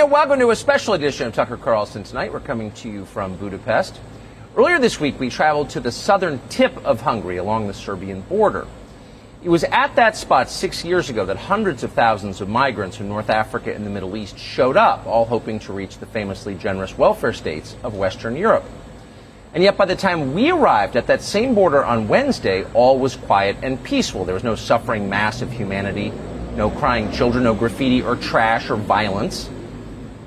and welcome to a special edition of Tucker Carlson Tonight. We're coming to you from Budapest. Earlier this week, we traveled to the southern tip of Hungary along the Serbian border. It was at that spot 6 years ago that hundreds of thousands of migrants from North Africa and the Middle East showed up, all hoping to reach the famously generous welfare states of Western Europe. And yet by the time we arrived at that same border on Wednesday, all was quiet and peaceful. There was no suffering mass of humanity, no crying children, no graffiti or trash or violence.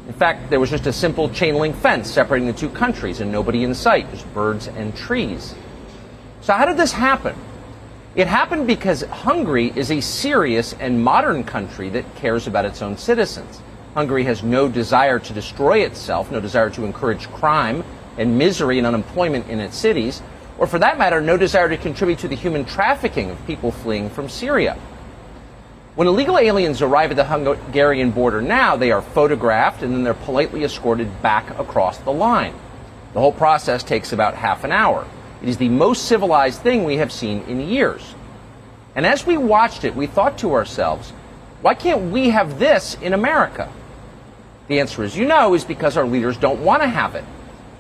In fact, there was just a simple chain link fence separating the two countries and nobody in sight, just birds and trees. So how did this happen? It happened because Hungary is a serious and modern country that cares about its own citizens. Hungary has no desire to destroy itself, no desire to encourage crime and misery and unemployment in its cities, or for that matter, no desire to contribute to the human trafficking of people fleeing from Syria. When illegal aliens arrive at the Hungarian border now, they are photographed and then they're politely escorted back across the line. The whole process takes about half an hour. It is the most civilized thing we have seen in years. And as we watched it, we thought to ourselves, why can't we have this in America? The answer, as you know, is because our leaders don't want to have it.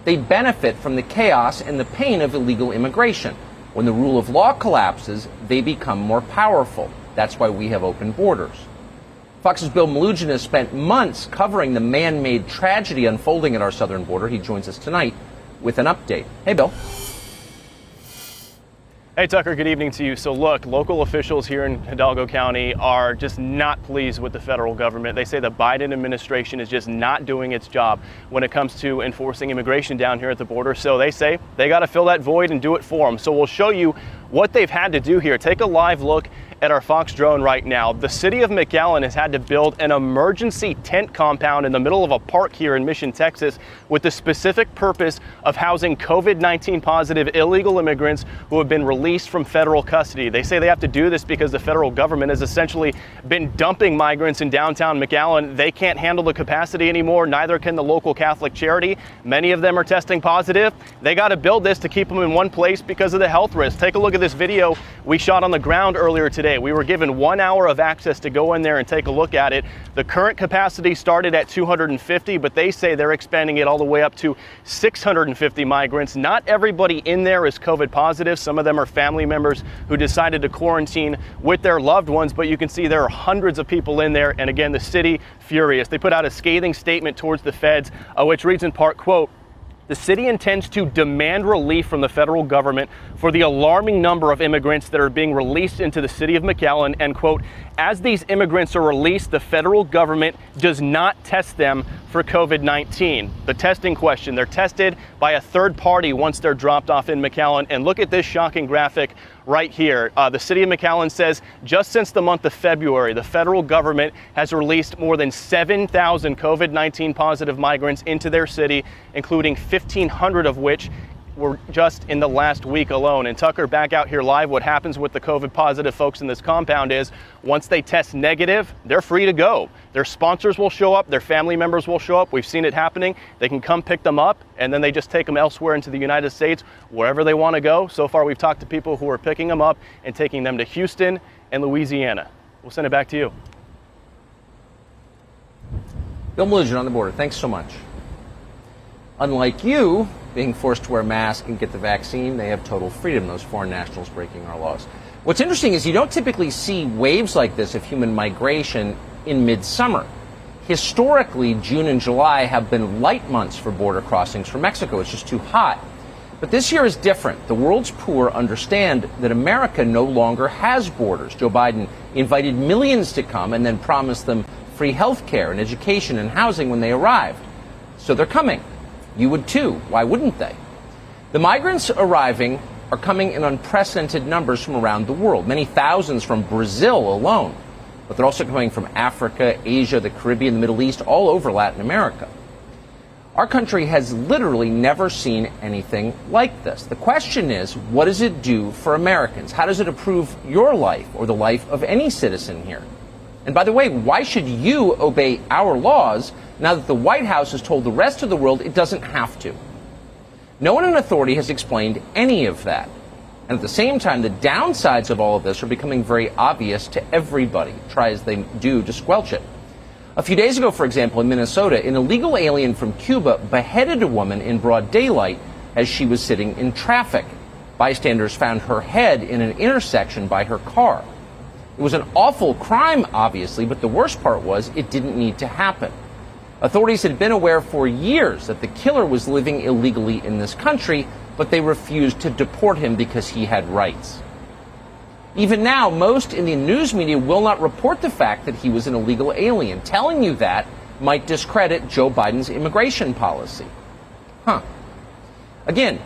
They benefit from the chaos and the pain of illegal immigration. When the rule of law collapses, they become more powerful. That's why we have open borders. Fox's Bill Melugin has spent months covering the man-made tragedy unfolding at our southern border. He joins us tonight with an update. Hey, Bill. Hey, Tucker, good evening to you. So look, local officials here in Hidalgo County are just not pleased with the federal government. They say the Biden administration is just not doing its job when it comes to enforcing immigration down here at the border. So they say they got to fill that void and do it for them. So we'll show you what they've had to do here. Take a live look at our Fox drone right now. The city of McAllen has had to build an emergency tent compound in the middle of a park here in Mission, Texas, with the specific purpose of housing COVID-19 positive illegal immigrants who have been released from federal custody. They say they have to do this because the federal government has essentially been dumping migrants in downtown McAllen. They can't handle the capacity anymore, neither can the local Catholic charity. Many of them are testing positive. They got to build this to keep them in one place because of the health risks. Take a look at this video we shot on the ground earlier today. We were given 1 hour of access to go in there and take a look at it. The current capacity started at 250, but they say they're expanding it all the way up to 650 migrants. Not everybody in there is COVID positive. Some of them are family members who decided to quarantine with their loved ones, but you can see there are hundreds of people in there. And again, the city furious. They put out a scathing statement towards the feds, which reads in part, quote, "The city intends to demand relief from the federal government for the alarming number of immigrants that are being released into the city of McAllen," and quote, "As these immigrants are released, the federal government does not test them for COVID-19. The testing question, they're tested by a third party once they're dropped off in McAllen. And look at this shocking graphic right here. The city of McAllen says just since the month of February, the federal government has released more than 7,000 COVID-19 positive migrants into their city, including 1,500 of which were just in the last week alone. And Tucker, back out here live, what happens with the COVID positive folks in this compound is once they test negative, they're free to go. Their sponsors will show up, their family members will show up. We've seen it happening. They can come pick them up and then they just take them elsewhere into the United States, wherever they want to go. So far, we've talked to people who are picking them up and taking them to Houston and Louisiana. We'll send it back to you. Bill Melugin on the border. Thanks so much. Unlike you, being forced to wear a mask and get the vaccine, they have total freedom, those foreign nationals breaking our laws. What's interesting is you don't typically see waves like this of human migration in midsummer. Historically, June and July have been light months for border crossings from Mexico. It's just too hot. But this year is different. The world's poor understand that America no longer has borders. Joe Biden invited millions to come and then promised them free health care and education and housing when they arrived. So they're coming. You would too. Why wouldn't they? The migrants arriving are coming in unprecedented numbers from around the world, many thousands from Brazil alone. But they're also coming from Africa, Asia, the Caribbean, the Middle East, all over Latin America. Our country has literally never seen anything like this. The question is, what does it do for Americans? How does it improve your life or the life of any citizen here? And by the way, why should you obey our laws now that the White House has told the rest of the world it doesn't have to? No one in authority has explained any of that. And at the same time, the downsides of all of this are becoming very obvious to everybody, try as they do to squelch it. A few days ago, for example, in Minnesota, an illegal alien from Cuba beheaded a woman in broad daylight as she was sitting in traffic. Bystanders found her head in an intersection by her car. It was an awful crime, obviously, but the worst part was it didn't need to happen. Authorities had been aware for years that the killer was living illegally in this country, but they refused to deport him because he had rights. Even now, most in the news media will not report the fact that he was an illegal alien. Telling you that might discredit Joe Biden's immigration policy. Again,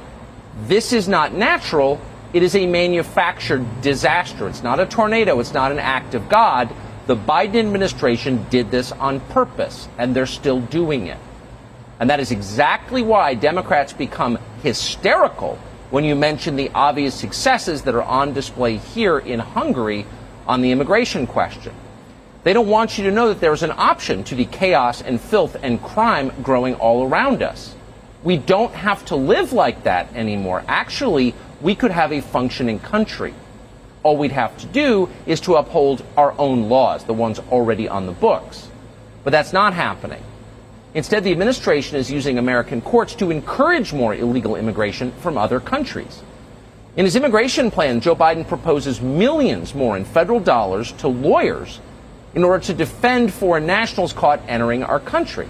this is not natural. It is a manufactured disaster. It's not a tornado. It's not an act of God. The Biden administration did this on purpose, and they're still doing it. And that is exactly why Democrats become hysterical when you mention the obvious successes that are on display here in Hungary on the immigration question. They don't want you to know that there is an option to the chaos and filth and crime growing all around us. We don't have to live like that anymore. Actually, we could have a functioning country. All we'd have to do is to uphold our own laws, the ones already on the books. But that's not happening. Instead, the administration is using American courts to encourage more illegal immigration from other countries. In his immigration plan, Joe Biden proposes millions more in federal dollars to lawyers in order to defend foreign nationals caught entering our country.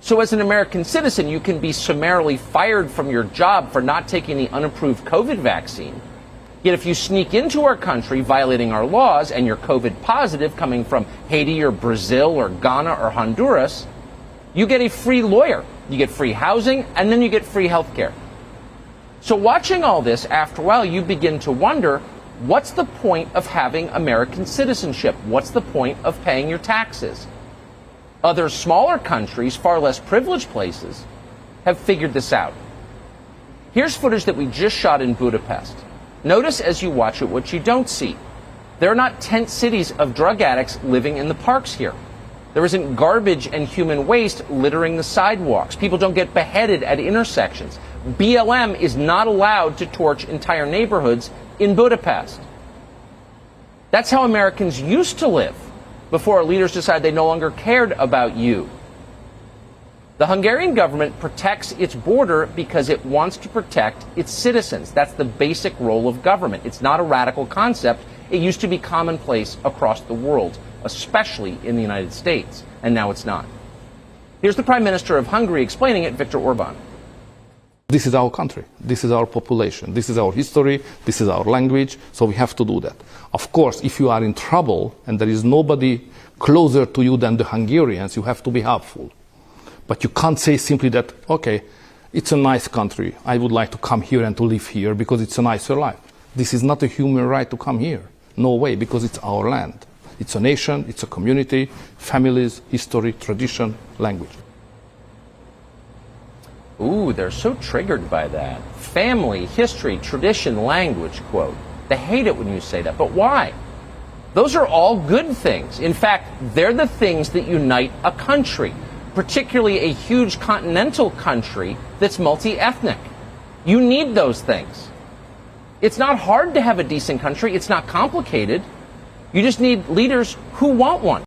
So as an American citizen, you can be summarily fired from your job for not taking the unapproved COVID vaccine. Yet if you sneak into our country violating our laws and you're COVID positive coming from Haiti or Brazil or Ghana or Honduras, you get a free lawyer, you get free housing, and then you get free health care. So watching all this, after a while, you begin to wonder, what's the point of having American citizenship? What's the point of paying your taxes? Other smaller countries, far less privileged places, have figured this out. Here's footage that we just shot in Budapest. Notice as you watch it what you don't see. There are not tent cities of drug addicts living in the parks here. There isn't garbage and human waste littering the sidewalks. People don't get beheaded at intersections. BLM is not allowed to torch entire neighborhoods in Budapest. That's how Americans used to live before our leaders decided they no longer cared about you. The Hungarian government protects its border because it wants to protect its citizens. That's the basic role of government. It's not a radical concept. It used to be commonplace across the world, especially in the United States, and now it's not. Here's the Prime Minister of Hungary explaining it, Viktor Orban. This is our country, this is our population, this is our history, this is our language, so we have to do that. Of course, if you are in trouble and there is nobody closer to you than the Hungarians, you have to be helpful. But you can't say simply that, okay, it's a nice country, I would like to come here and to live here because it's a nicer life. This is not a human right to come here. No way, because it's our land. It's a nation, it's a community, families, history, tradition, language. Ooh, they're so triggered by that. Family, history, tradition, language, quote. They hate it when you say that, but why? Those are all good things. In fact, they're the things that unite a country, particularly a huge continental country that's multi-ethnic. You need those things. It's not hard to have a decent country. It's not complicated. You just need leaders who want one.